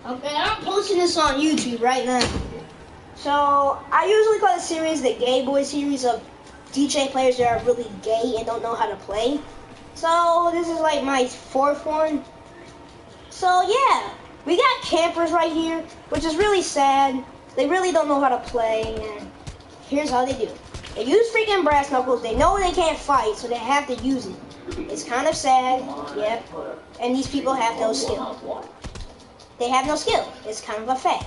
Okay, I'm posting this on YouTube right now. So, I usually call this series the Gay Boy series of DJ players that are really gay and don't know how to play. So, this is like my 4th one. So, yeah, we got campers right here, which is really sad. They really don't know how to play, and here's how they do. They use freaking brass knuckles. They know they can't fight, so they have to use it. It's kind of sad, yep. And these people have no skill. They have no skill. It's kind of a fact.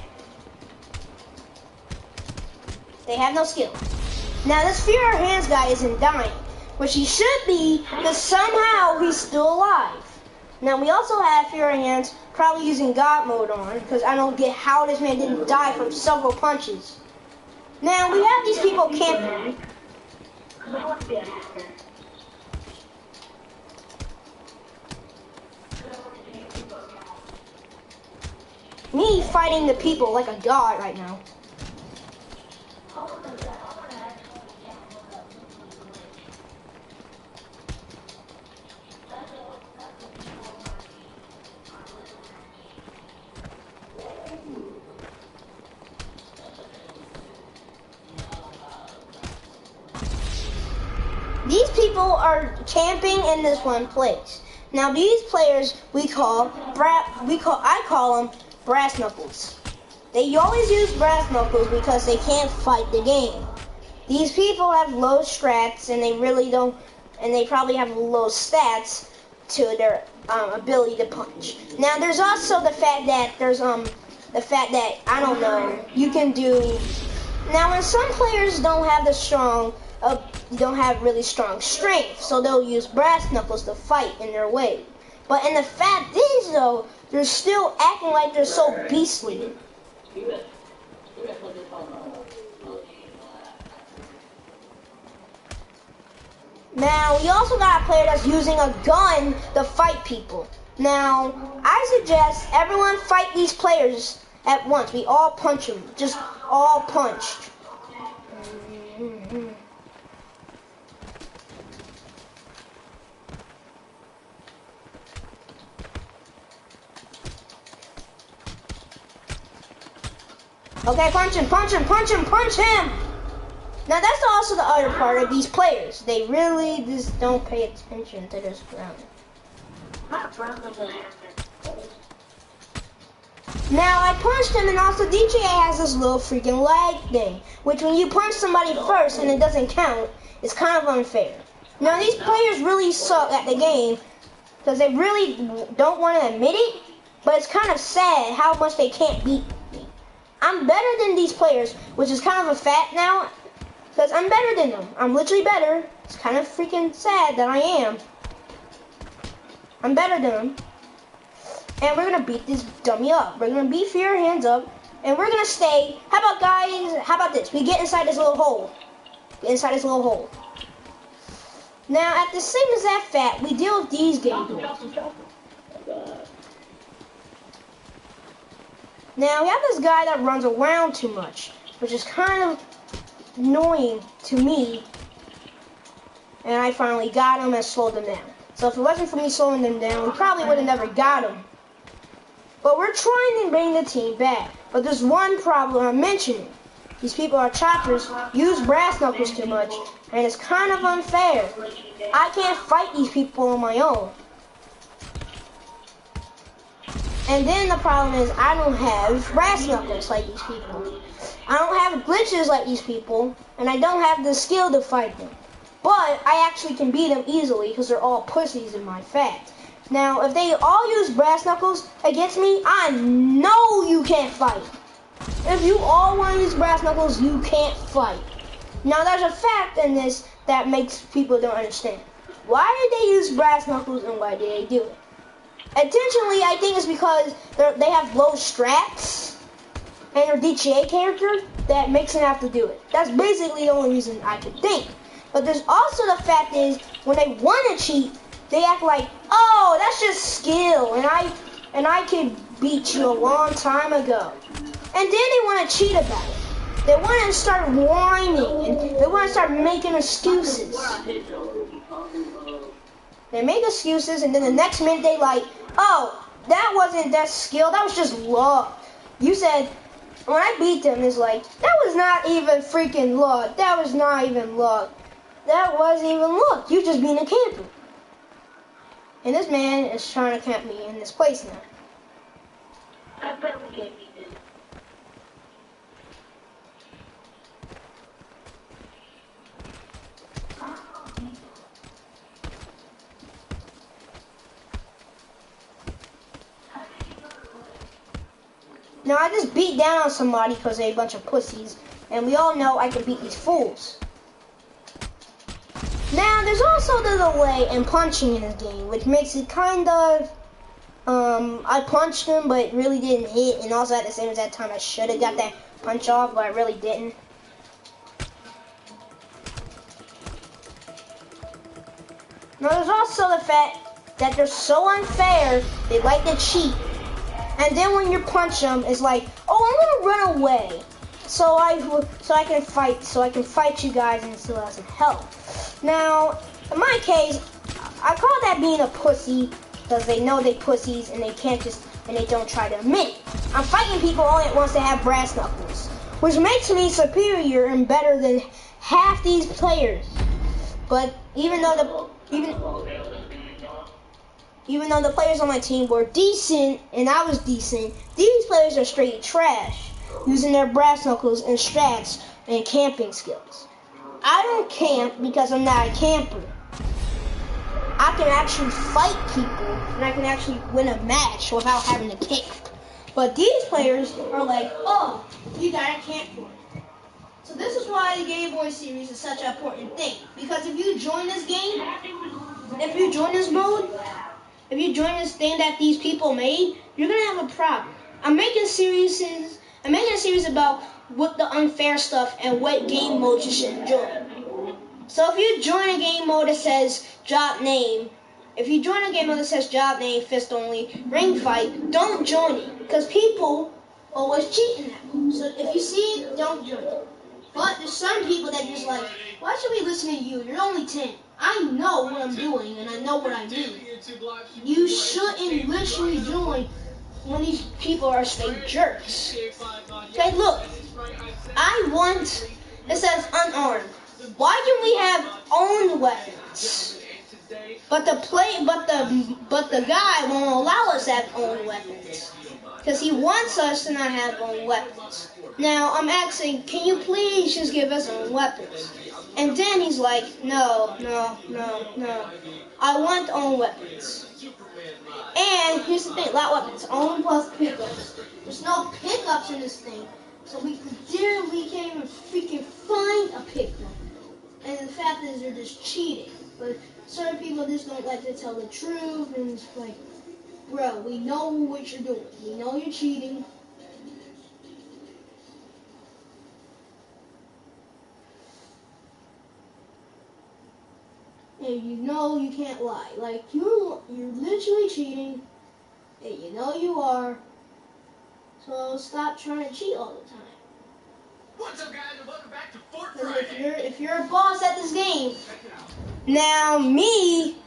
They have no skill. Now, this Fear Our Hands guy isn't dying, which he should be, because somehow he's still alive. Now, we also have Fear Our Hands probably using God mode on, because I don't get how this man didn't die from several punches. Now, we have these people camping. Me fighting the people like a god right now. These people are camping in this one place. Now these players I call them brass knuckles. They always use brass knuckles because they can't fight the game. These people have low strats and they really don't, and they probably have low stats to their ability to punch. Now there's also the fact that I don't know, you can do. Now when some players don't have really strong strength, so they'll use brass knuckles to fight in their way. But and the fact is though, they're still acting like they're so beastly. Now we also got a player that's using a gun to fight people. Now I suggest everyone fight these players at once. We all punch them, just all punch. Okay, punch him, punch him, punch him, punch him! Now that's also the other part of these players. They really just don't pay attention to this ground. Now I punched him, and also DJA has this little freaking lag thing, which when you punch somebody first and it doesn't count, it's kind of unfair. Now these players really suck at the game because they really don't want to admit it, but it's kind of sad how much they can't beat me. I'm better than these players, which is kind of a fact now, because I'm better than them. I'm literally better. It's kind of freaking sad that I am. I'm better than them. And we're going to beat this dummy up. We're going to beat Fear Our Hands up, and we're going to stay. How about, guys, how about this? We get inside this little hole. Get inside this little hole. Now, at the same exact fact, we deal with these games. Now, we have this guy that runs around too much, which is kind of annoying to me. And I finally got him and slowed him down. So if it wasn't for me slowing them down, we probably would have never got him. But we're trying to bring the team back. But there's one problem I'm mentioning. These people are choppers, use brass knuckles too much, and it's kind of unfair. I can't fight these people on my own. And then the problem is I don't have brass knuckles like these people. I don't have glitches like these people, and I don't have the skill to fight them. But I actually can beat them easily because they're all pussies in my fact. Now, if they all use brass knuckles against me, I know you can't fight. If you all want to use brass knuckles, you can't fight. Now, there's a fact in this that makes people don't understand. Why did they use brass knuckles and why did they do it? Intentionally, I think it's because they have low strats and their DTA character that makes them have to do it. That's basically the only reason I could think. But there's also the fact is when they want to cheat, they act like, oh, that's just skill, and I could beat you a long time ago. And then they want to cheat about it. They want to start whining, and they want to start making excuses. They make excuses, and then the next minute they like, oh, that wasn't that skill. That was just luck. You said when I beat them, it's like that was not even freaking luck. That was not even luck. That wasn't even luck. You just being a camper. And this man is trying to camp me in this place now. I bet we can't beat this. Now I just beat down on somebody because they're a bunch of pussies, and we all know I can beat these fools. Now there's also the delay in punching in this game, which makes it kind of, I punched him but it really didn't hit, and also at the same exact time I should have got that punch off, but I really didn't. Now there's also the fact that they're so unfair, they like to cheat. And then when you punch them, it's like, oh, I'm gonna run away, so I can fight you guys and still have some help. Now, in my case, I call that being a pussy because they know they pussies and they don't try to admit it. I'm fighting people all at once that have brass knuckles, which makes me superior and better than half these players. But even though the players on my team were decent and I was decent, these players are straight trash, using their brass knuckles and strats and camping skills. I don't camp because I'm not a camper. I can actually fight people and I can actually win a match without having to camp. But these players are like, oh, you gotta camp for it. So this is why the Game Boy series is such an important thing. Because if you join this game, if you join this mode, if you join this thing that these people made, you're gonna have a problem. I'm making a series about what the unfair stuff and what game modes you should join. So if you join a game mode that says job name, fist only, ring fight, don't join it. Because people always cheat in that mode. So if you see it, don't join it. But there's some people that just like, why should we listen to you? You're only 10. I know what I'm doing and I know what I do. You shouldn't literally join when these people are straight jerks. Okay, look. It says unarmed. Why can we have owned weapons? But the guy won't allow us to have owned weapons. Because he wants us to not have owned weapons. Now, I'm asking, can you please just give us own weapons? And then he's like, no. I want own weapons. And here's the thing, lot weapons, own plus pickups. There's no pickups in this thing. So we can't even freaking find a pickup. And the fact is they're just cheating. But certain people just don't like to tell the truth, and it's like, bro, we know what you're doing. We know you're cheating. And you know you can't lie. Like, you're literally cheating, and you know you are. So stop trying to cheat all the time. What's up, guys, and welcome back to Fort Friday. If you're a boss at this game, now me,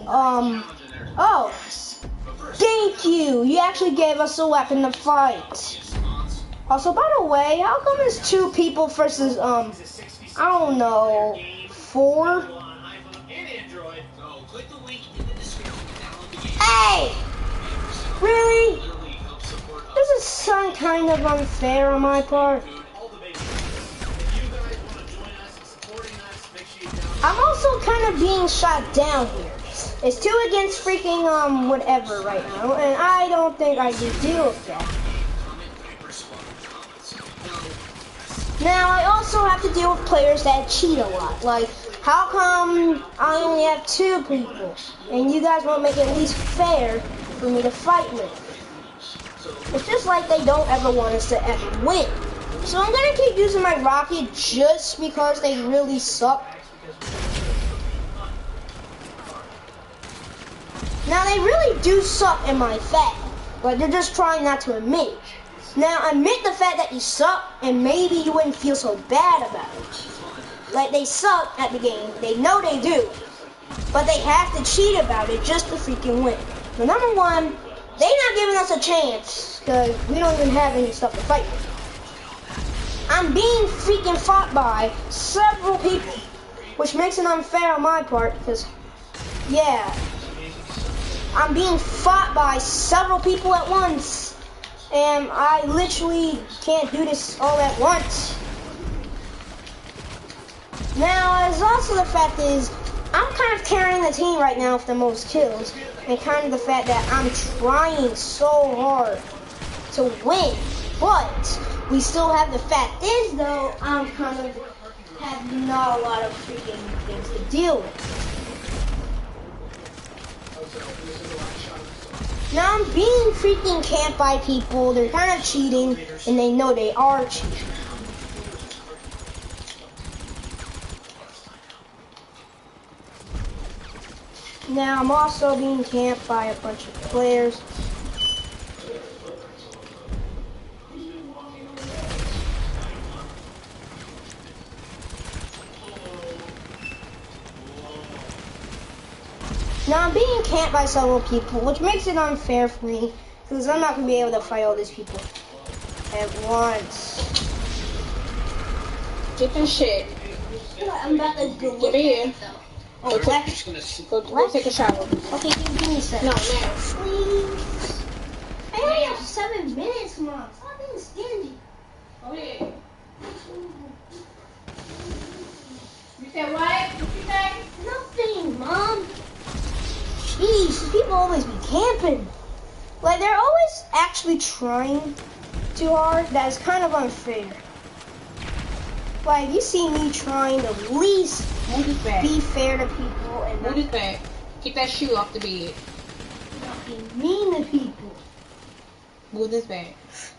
oh, thank you. You actually gave us a weapon to fight. Also, by the way, how come it's 2 people versus I don't know, 4? Hey! Really? This is some kind of unfair on my part. I'm also kind of being shot down here. It's 2 against freaking whatever right now, and I don't think I can deal with that. Now I also have to deal with players that cheat a lot. Like, how come I only have 2 people, and you guys won't make it at least fair for me to fight with? It's just like they don't ever want us to ever win. So I'm gonna keep using my rocket just because they really suck. Now they really do suck in my fact, but they're just trying not to admit it. Now admit the fact that you suck and maybe you wouldn't feel so bad about it. Like, they suck at the game, they know they do, but they have to cheat about it just to freaking win. But number one, they not giving us a chance because we don't even have any stuff to fight with. I'm being freaking fought by several people, which makes it unfair on my part because, yeah, I'm being fought by several people at once, and I literally can't do this all at once. Now, as also the fact is, I'm kind of carrying the team right now with the most kills, and kind of the fact that I'm trying so hard to win, but we still have the fact is though, I'm kind of have not a lot of freaking things to deal with. Now I'm being freaking camped by people, they're kind of cheating, and they know they are cheating. Now I'm also being camped by a bunch of players. Now I'm being camped by several people, which makes it unfair for me, because I'm not going to be able to fight all these people at once. Get this shit. I'm about to go. Get it here. Oh, Go take a shower. Okay, give me a second. No, now. Please. I only have 7 minutes, Mom. Stop being stingy. Oh, yeah. You said what? What you say? Nothing, Mom. Jeez, these people always be camping. Like, they're always actually trying too hard. That is kind of unfair. Like, you see me trying to at least be fair to people and Move this back. Keep that shoe off the bed. not be mean to people. Move this back.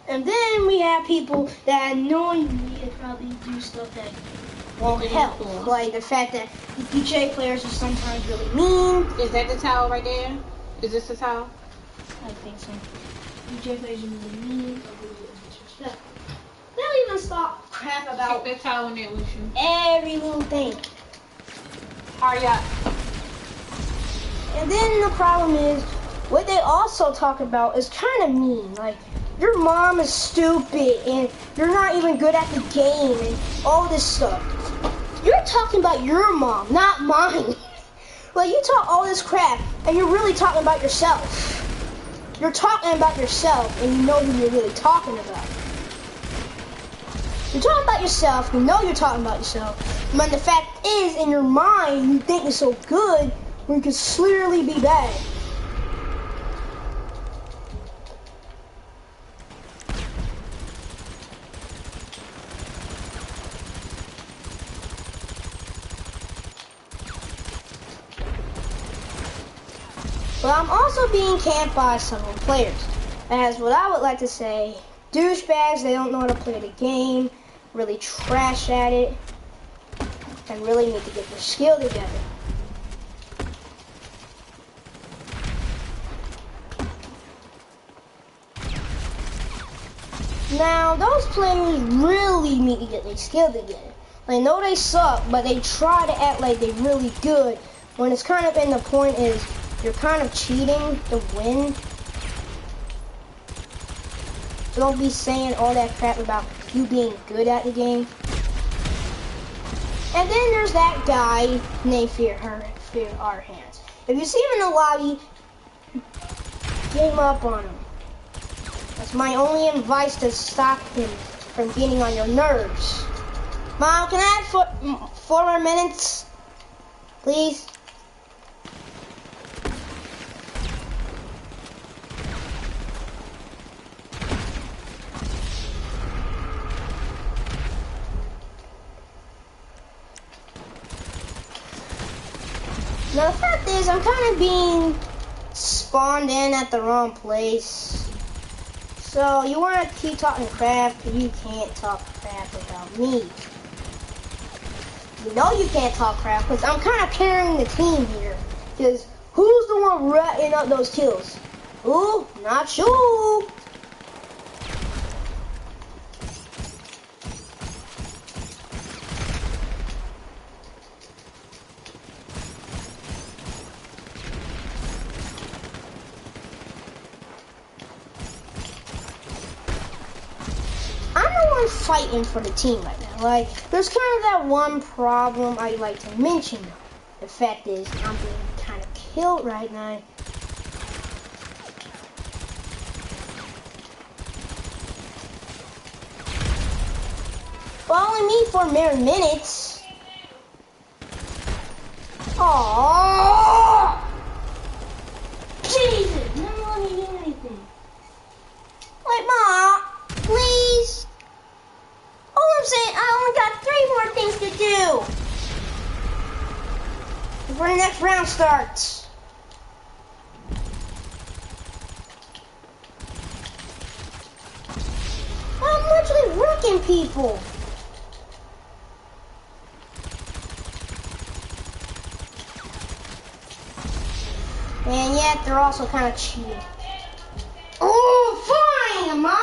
And then we have people that knowingly probably do stuff that won't help. Like the fact that the DJ players are sometimes really mean. Is that the towel right there? Is this the towel? I think so. DJ players are really mean or really disrespectful. They don't even stop crap about Keep that towel in there with you. every little thing. Hurry up. And then the problem is, what they also talk about is kind of mean. Like, your mom is stupid and you're not even good at the game and all this stuff. You're talking about your mom, not mine. Like, you talk all this crap and you're really talking about yourself. You're talking about yourself and you know who you're really talking about. You're talking about yourself, you know you're talking about yourself. But the fact is, in your mind, you think you're so good when you could clearly be bad. But I'm also being camped by some players. As what I would like to say, douchebags, they don't know how to play the game, really trash at it, and really need to get their skill together. Now, those players really need to get their skill together. They know they suck, but they try to act like they're really good, when it's kind of in the point is, you're kind of cheating to win. So don't be saying all that crap about you being good at the game. And then there's that guy named Fear Our Hands. If you see him in the lobby, game up on him. That's my only advice to stop him from getting on your nerves. Mom, can I have 4 more minutes? Please? Now the fact is, I'm kind of being spawned in at the wrong place. So you want to keep talking crap, but you can't talk crap about me. You know you can't talk crap, because I'm kind of carrying the team here. Because who's the one ratting up those kills? Ooh, not you. one fighting for the team right now. Like, there's kind of that one problem I like to mention. The fact is, I'm being kind of killed right now. Following me for mere minutes. Oh, Jesus! Never let me do anything. Like, Mom, please. All I'm saying, I only got 3 more things to do before the next round starts. I'm literally wrecking people. And yet, they're also kind of cheating. Oh, fine, Mom.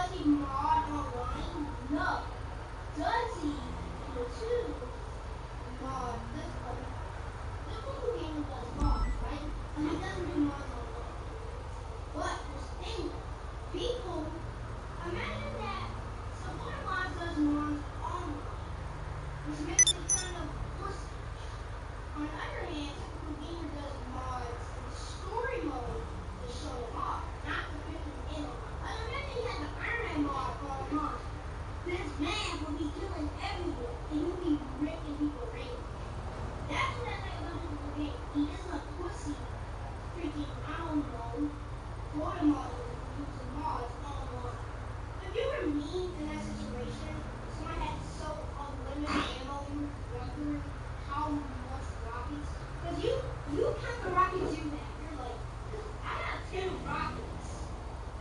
Does he mod online? No. Does he? Two. Mod. This one game does mods, right? And he doesn't do mods online. But this thing, people, imagine that someone mods does mods online, which makes it kind of pussy. On the other hand, typical gamer does mods in story mode to show them off, not the freaking in online. But imagine he had the Iron Man mod online. This man will be killing everyone, and he'll be ripping people rain. That's what I like about him in the game. He isn't a pussy, freaking, I don't know, photo model using mods online. If you were me in that situation, someone had so unlimited ammo in your gun, how much rockets? Because you count the rockets you have. You're like, I have 10 rockets.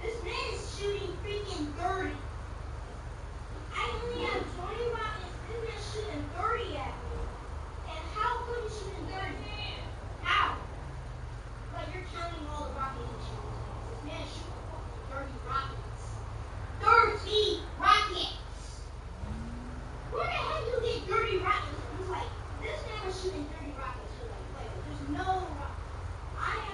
This man is shooting freaking 30. I only have 20 rockets. This man's shooting 30 at me. And how could you shoot 30? How? But you're counting all the rockets he shoots. This man's shooting fucking 30 rockets. 30 rockets! Where the heck do you get 30 rockets? It's like, this man was shooting 30 rockets. You're like, wait, there's no rockets. I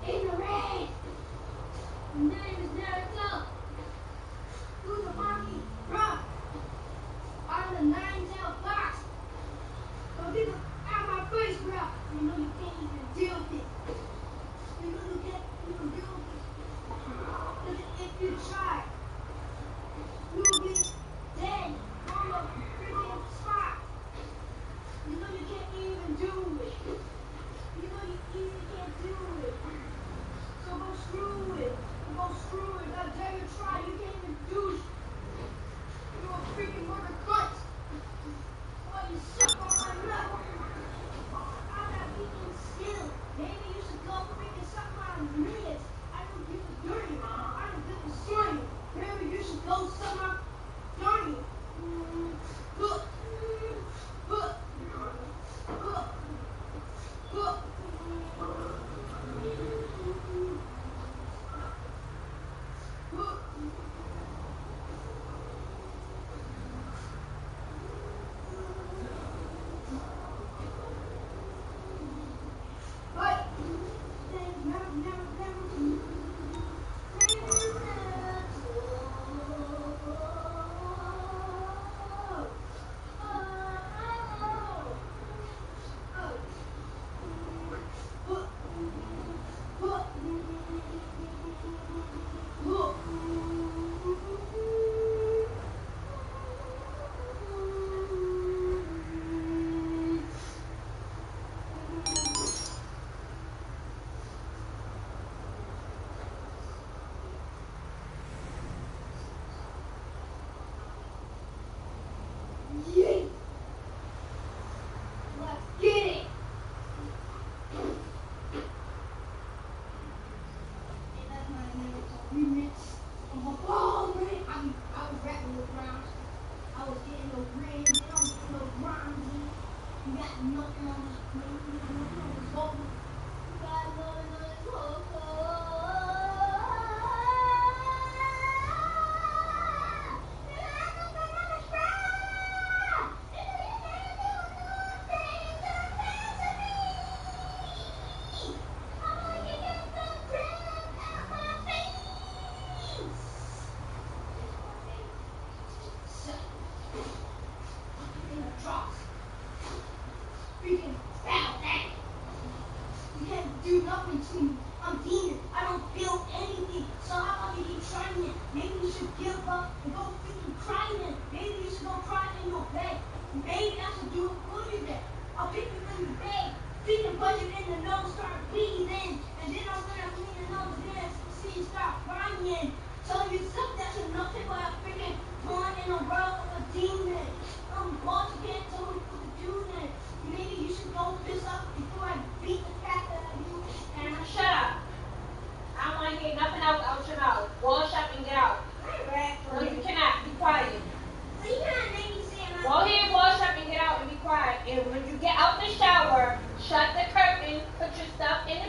in the red. His name is Naruto. Uzumaki, bruh. I'm the nine-tailed fox. Don't get out of my face, bruh. You know you can't even deal with it. You know you can't even deal with it. Because if you try, you'll be dead on the freaking spot. You know you can't even do it. You know you easily can't do it. So go screw it. Go screw it. I dare you try. You can't even do it. You're a freaking murder cunt. Oh, you suck on my level. I'm not even skill. Maybe you should go freaking suck my minutes. I don't give a dirty. I don't give a slimy. Maybe you should go suck my dirty. Look. Look. Look. Look. Look. But yeah. Let's get it. And that's my Naruto remix of a ball, man. I was rapping those rhymes. I was getting those rhymes, and I was getting those rhymes. You got nothing on this plate. You got nothing on this vocal. You got nothing on this vocal. Freaking foul that. You can't do nothing to me. I'm demon. I don't feel anything. So how about you keep trying it? Maybe you should give up and go freaking cry then. Maybe you should go cry in your bed. Maybe I should do it for you then. I'll pick you in your bed. Freaking punch it in the nose, start bleeding. And then I'm gonna clean your nose again. See you start crying. Tell yourself that's nothing but a freaking one in a row of a demon. Boss, you can't tell me what to do then. Maybe you should go piss up before I beat the crap out of you. And shut up. I don't want to hear nothing else out your mouth. Wash up and get out. No, you cannot. Be quiet. So you can't make me say I'm Go ahead, wash up and get out and be quiet. And when you get out the shower, shut the curtain, put your stuff in the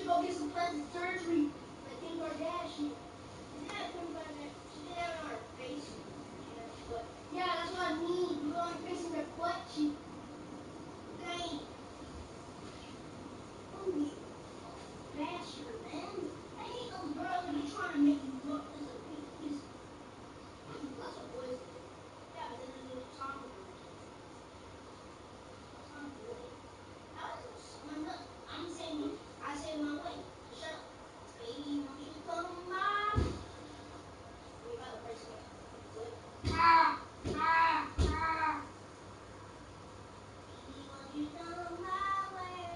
to go get some plastic surgery. Like Kim Kardashian. She did have Kim Kardashian. She did have it on her face. But yeah, that's what I mean. You go on your face and your butt cheek. Dang. Holy bastard, man. I hate those girls that be trying to make you look as a piece. That's what boys do. Yeah, but then there's a song with them. I'm saying, I say my way. Shut up. Baby, won't you come on? We got a place to go. Ah, ah, ah. Baby, won't you come my way?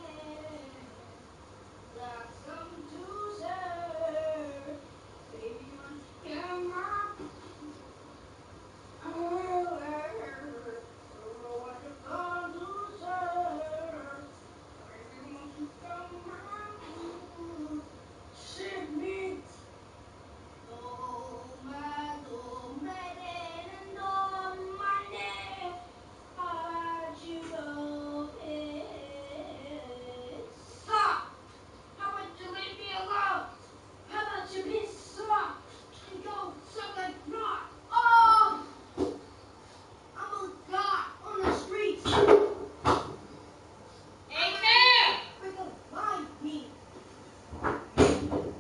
Got something to say. Baby, won't you come on? Oh, what you gonna do, sir? Baby, won't you come on? Shake me. Oh, my, and oh, my name. How'd you go, stop! How about you leave me alone? How about you be soft and go suck a knot? Oh! I'm a god on the streets. Amen. They're gonna find me.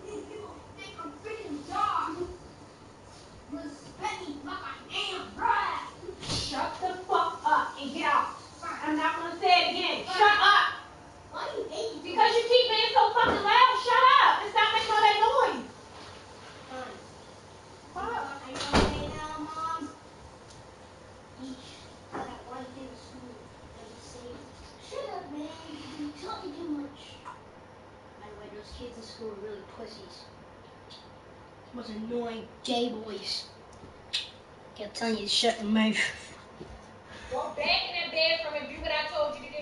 These people think I'm freaking dog. Respect me like I am, bruh. Shut the fuck up and get out. I'm not gonna say it again. Shut up. Why you hate me? Because you keep being so fucking loud. Shut up and stop making all that noise. Are you okay now, Mom? Eesh. I got one kid in school. Let me see. Shut up, man. You talking too much. By the way, those kids in school are really pussies. Those annoying gay boys. Kept telling you to shut your mouth. Go back in that bedroom and do what I told you to do.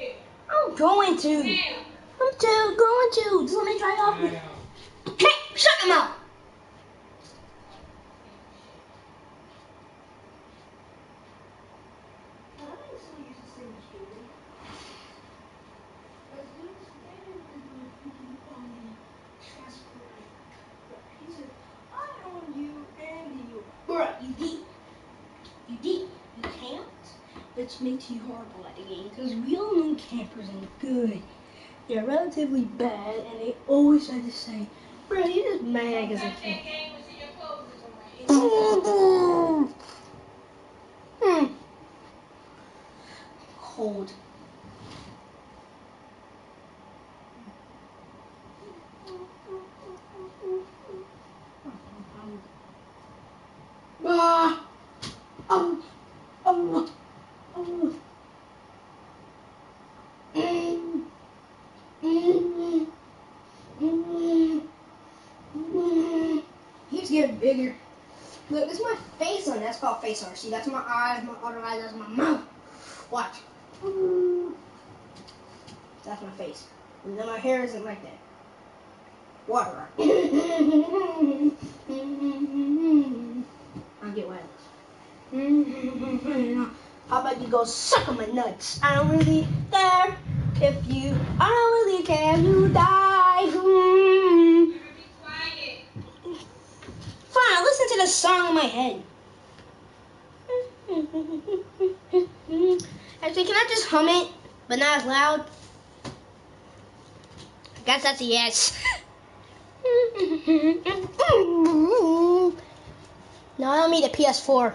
I'm going to. Now. I'm going to. Just let me dry off. Hey, shut your mouth. Bruh, you deep. You camped. Which makes you horrible at the game because we all know campers ain't good. They're relatively bad and they always try to say, bruh, you're just mad because Touch of that thing. game until your clothes is on. Cold. He's getting bigger. Look, this is my face on. That's called face art. See, that's my eyes, my other eye, that's my mouth. Watch. That's my face. And then my hair isn't like that. Water art. I'll get wet. How about you go suck on my nuts? I don't really care if you. I don't really care who dies. Be quiet. Fine, listen to the song in my head. Actually, can I just hum it, but not as loud? I guess that's a yes. No, I don't need a PS4.